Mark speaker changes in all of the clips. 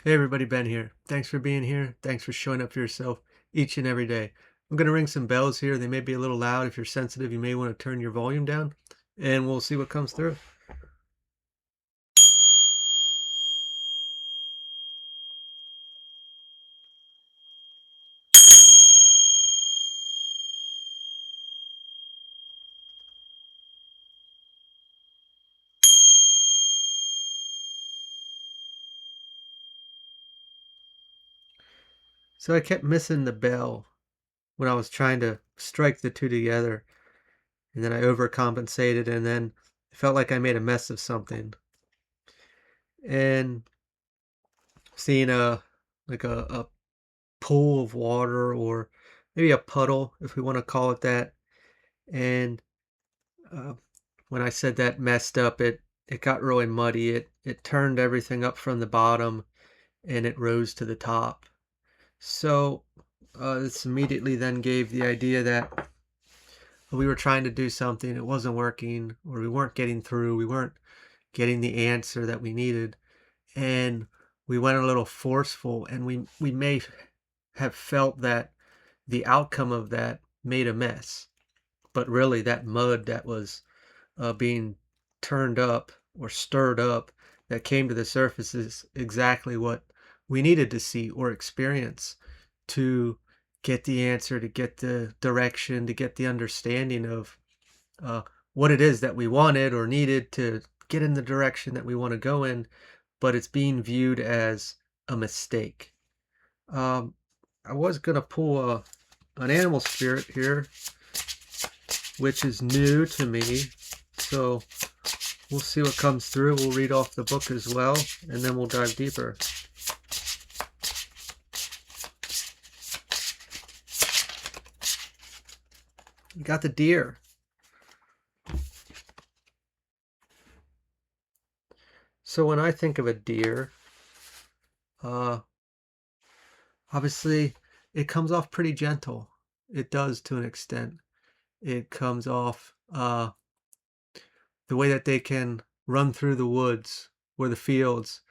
Speaker 1: Hey everybody, Ben here. Thanks for being here. Thanks for showing up for yourself each and every day. I'm going to ring some bells here. They may be a little loud. If you're sensitive, you may want to turn your volume down and we'll see what comes through. So I kept missing the bell when I was trying to strike the two together, and then I overcompensated, and then it felt like I made a mess of something. And seeing a pool of water, or maybe a puddle if we want to call it that, and Uh, when I said that messed up, it got really muddy. It turned everything up from the bottom and it rose to the top. So this immediately then gave the idea that we were trying to do something, it wasn't working, or we weren't getting through, we weren't getting the answer that we needed, and we went a little forceful, and we may have felt that the outcome of that made a mess, but really that mud that was being turned up or stirred up that came to the surface is exactly what we needed to see or experience to get the answer, to get the direction, to get the understanding of uh, what it is that we wanted or needed to get in the direction that we want to go in, but it's being viewed as a mistake. Um, I was going to pull an animal spirit here, which is new to me. So we'll see what comes through. We'll read off the book as well, and then we'll dive deeper. You got the deer. So when I think of a deer, uh, obviously it comes off pretty gentle. It does to an extent. It comes off the way that they can run through the woods or the fields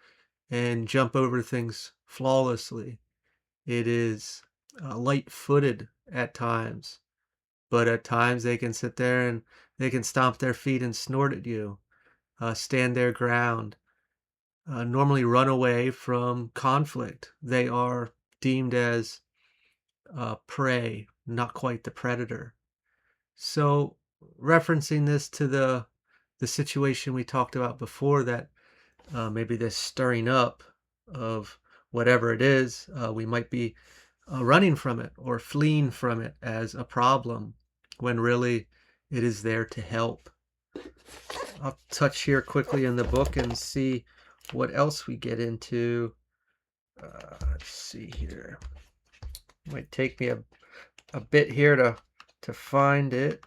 Speaker 1: and jump over things flawlessly. It is light-footed at times, but at times they can sit there and they can stomp their feet and snort at you, stand their ground, normally run away from conflict. They are deemed as prey, not quite the predator. So, referencing this to the situation we talked about before, that maybe this stirring up of whatever it is, we might be running from it or fleeing from it as a problem when really it is there to help. I'll touch here quickly in the book and see what else we get into. Let's see here. Might take me a bit here to find it.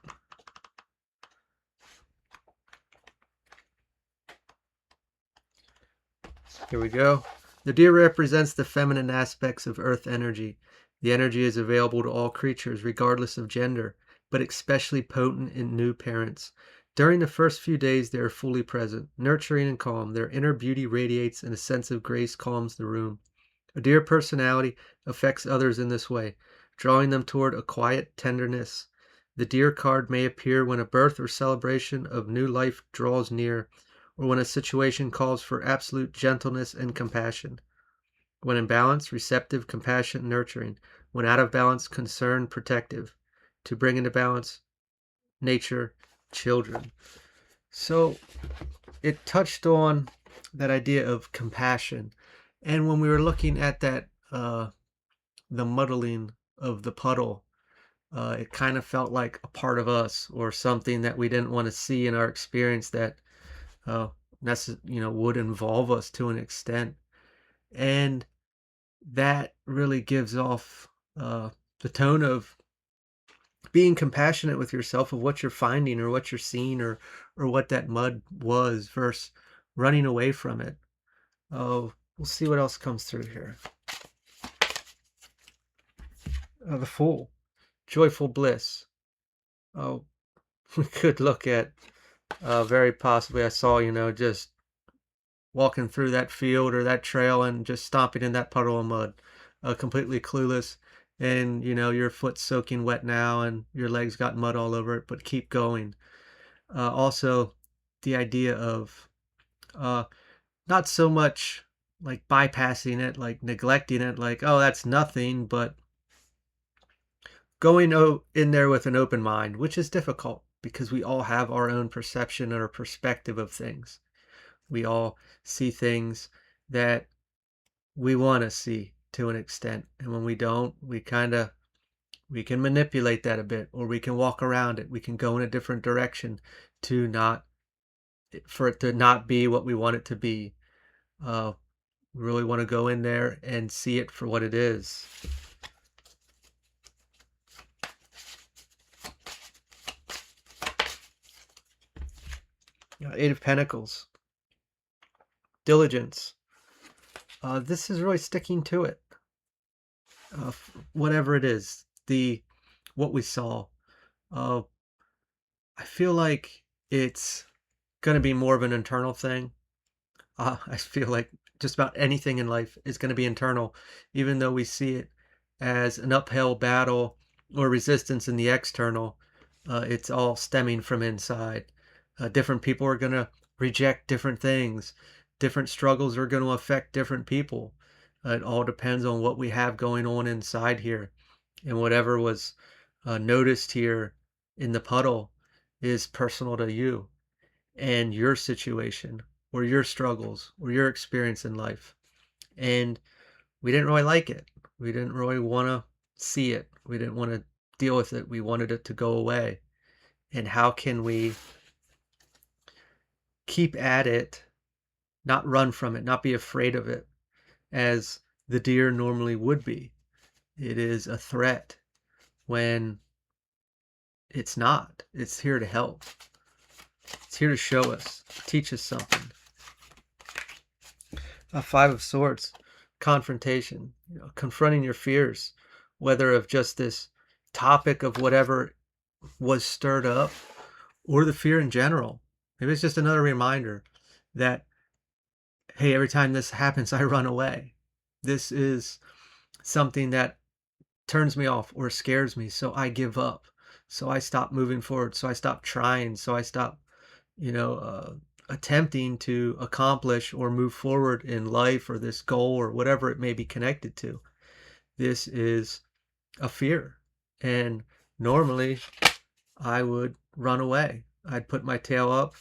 Speaker 1: Here we go. The deer represents the feminine aspects of earth energy. The energy is available to all creatures, regardless of gender, but especially potent in new parents. During the first few days, they are fully present, nurturing and calm. Their inner beauty radiates, and a sense of grace calms the room. A deer personality affects others in this way, drawing them toward a quiet tenderness. The deer card may appear when a birth or celebration of new life draws near, or when a situation calls for absolute gentleness and compassion. When in balance, receptive, compassionate, nurturing. When out of balance, concerned, protective. To bring into balance, nature, children. So it touched on that idea of compassion. And when we were looking at that, the muddling of the puddle, it kind of felt like a part of us or something that we didn't want to see in our experience that uh, would involve us to an extent. And that really gives off the tone of being compassionate with yourself of what you're finding or what you're seeing or what that mud was versus running away from it. Oh, we'll see what else comes through here. The Fool, joyful bliss. Oh, we could look at very possibly, I saw, just walking through that field or that trail and just stomping in that puddle of mud, completely clueless. And your foot's soaking wet now and your legs got mud all over it, but keep going. Also, the idea of uh, not so much like bypassing it, like neglecting it, like, oh, that's nothing, but going in there with an open mind, which is difficult because we all have our own perception or perspective of things. We all see things that we want to see to an extent. And when we don't, we can manipulate that a bit, or we can walk around it. We can go in a different direction to not, for it to not be what we want it to be. We really want to go in there and see it for what it is. Eight of Pentacles, diligence. This is really sticking to it. Whatever it is, what we saw. I feel like it's going to be more of an internal thing. I feel like just about anything in life is going to be internal, even though we see it as an uphill battle or resistance in the external. It's all stemming from inside. Different people are going to reject different things. Different struggles are going to affect different people. It all depends on what we have going on inside here. And whatever was noticed here in the puddle is personal to you and your situation or your struggles or your experience in life. And we didn't really like it. We didn't really want to see it. We didn't want to deal with it. We wanted it to go away. And how can we keep at it, not run from it, not be afraid of it, as the deer normally would be? It is a threat when it's not. It's here to help. It's here to show us, teach us something. Five of Swords, confrontation, confronting your fears, whether of just this topic of whatever was stirred up or the fear in general. Maybe it's just another reminder that, hey, every time this happens, I run away. This is something that turns me off or scares me, so I give up. So I stop moving forward. So I stop trying. So I stop, attempting to accomplish or move forward in life or this goal or whatever it may be connected to. This is a fear. And normally I would run away. I'd put my tail up,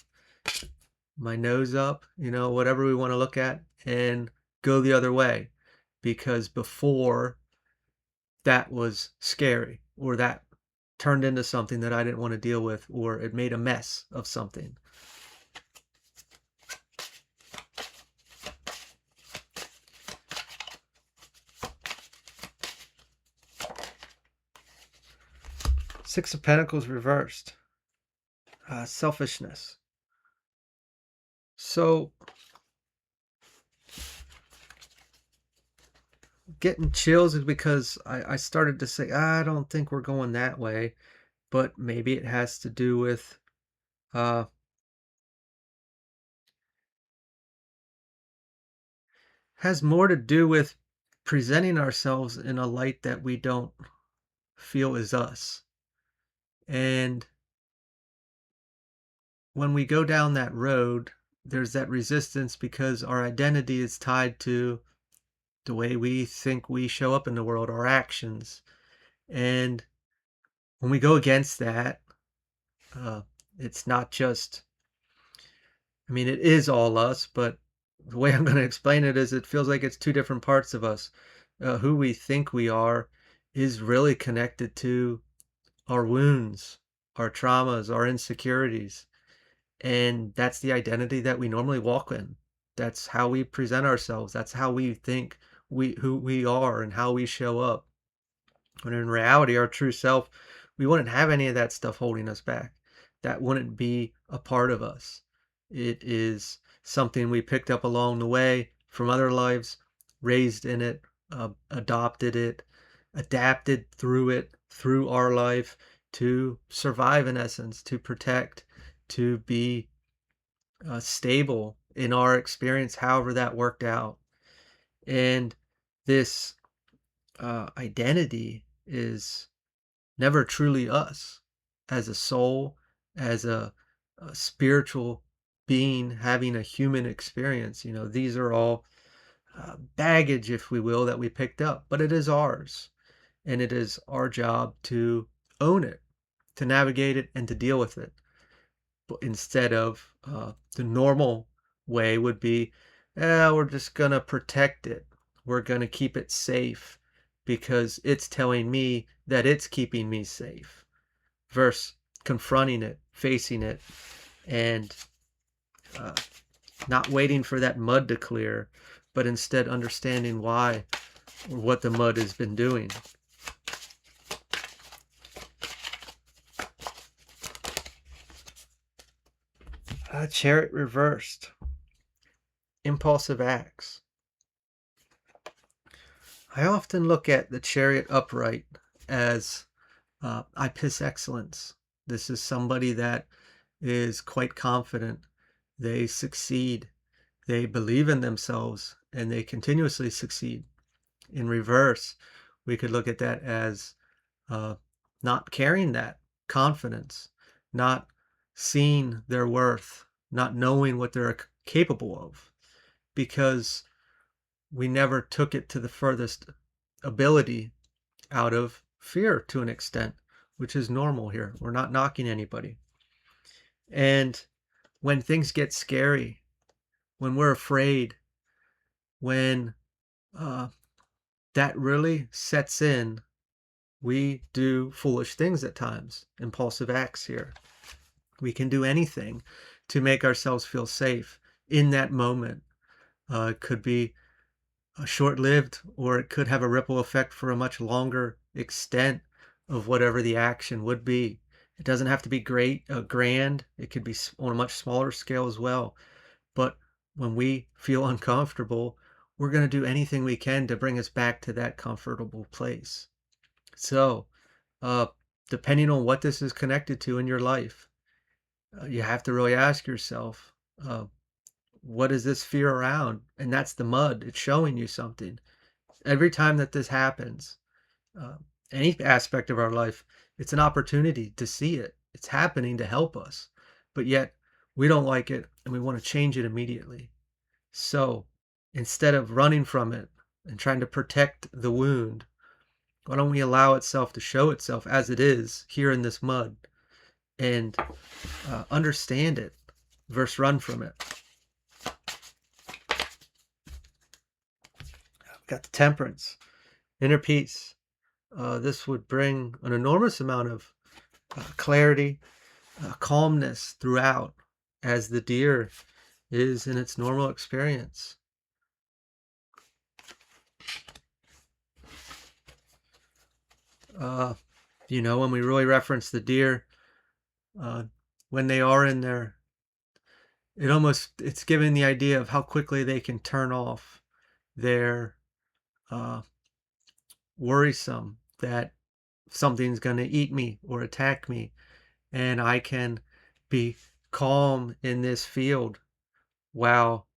Speaker 1: my nose up, whatever we want to look at, and go the other way. Because before, that was scary, or that turned into something that I didn't want to deal with, or it made a mess of something. Six of Pentacles reversed. Selfishness. So, getting chills is because I started to say, I don't think we're going that way. But maybe it has to do with has more to do with presenting ourselves in a light that we don't feel is us. And when we go down that road, there's that resistance because our identity is tied to the way we think we show up in the world, our actions. And when we go against that, it's not just, it is all us, but the way I'm going to explain it is it feels like it's two different parts of us. Who we think we are is really connected to our wounds, our traumas, our insecurities. And that's the identity that we normally walk in. That's how we present ourselves. That's how we think who we are and how we show up. When in reality, our true self, we wouldn't have any of that stuff holding us back. That wouldn't be a part of us. It is something we picked up along the way from other lives, raised in it, adopted it, adapted through our life to survive, in essence, to protect, to be stable in our experience, however that worked out. And this identity is never truly us as a soul, as a spiritual being having a human experience. These are all baggage, if we will, that we picked up, but it is ours. And it is our job to own it, to navigate it, and to deal with it. But instead of the normal way would be, we're just going to protect it. We're going to keep it safe because it's telling me that it's keeping me safe, versus confronting it, facing it, and uh, not waiting for that mud to clear, but instead understanding why or what the mud has been doing. Chariot reversed. Impulsive acts. I often look at the chariot upright as ipis excellence. This is somebody that is quite confident. They succeed. They believe in themselves and they continuously succeed. In reverse, we could look at that as not carrying that confidence, not seeing their worth, not knowing what they're capable of, because we never took it to the furthest ability out of fear to an extent, which is normal here. We're not knocking anybody. And when things get scary, when we're afraid, when that really sets in, we do foolish things at times, impulsive acts here. We can do anything to make ourselves feel safe in that moment. It could be short-lived, or it could have a ripple effect for a much longer extent of whatever the action would be. It doesn't have to be grand. It could be on a much smaller scale as well. But when we feel uncomfortable, we're going to do anything we can to bring us back to that comfortable place. So, depending on what this is connected to in your life, you have to really ask yourself, what is this fear around? And that's the mud. It's showing you something. Every time that this happens, any aspect of our life, it's an opportunity to see it. It's happening to help us. But yet, we don't like it and we want to change it immediately. So, instead of running from it and trying to protect the wound, why don't we allow itself to show itself as it is here in this mud and understand it versus run from it? I've got the temperance, inner peace. This would bring an enormous amount of clarity, calmness throughout as the deer is in its normal experience. When we really reference the deer, when they are in there, it's giving the idea of how quickly they can turn off their worrisome that something's going to eat me or attack me, and I can be calm in this field, while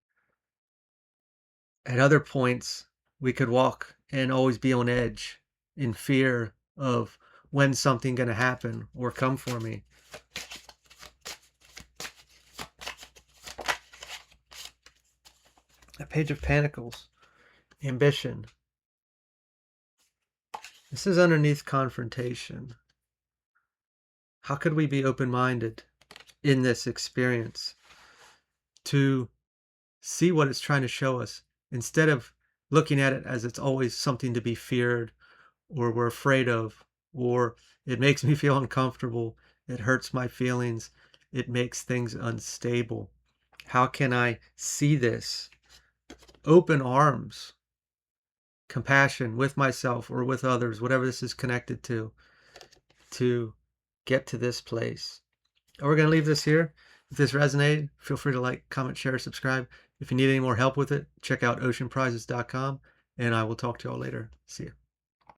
Speaker 1: at other points we could walk and always be on edge in fear of when something going to happen or come for me. A Page of Pentacles, ambition. This is underneath confrontation. How could we be open-minded in this experience to see what it's trying to show us, instead of looking at it as it's always something to be feared, or we're afraid of, or it makes me feel uncomfortable, it hurts my feelings, it makes things unstable? How can I see this? Open arms, compassion with myself or with others, whatever this is connected to get to this place. And we're going to leave this here. If this resonated, feel free to like, comment, share, subscribe. If you need any more help with it, check out oceanprizes.com, and I will talk to y'all later. See you.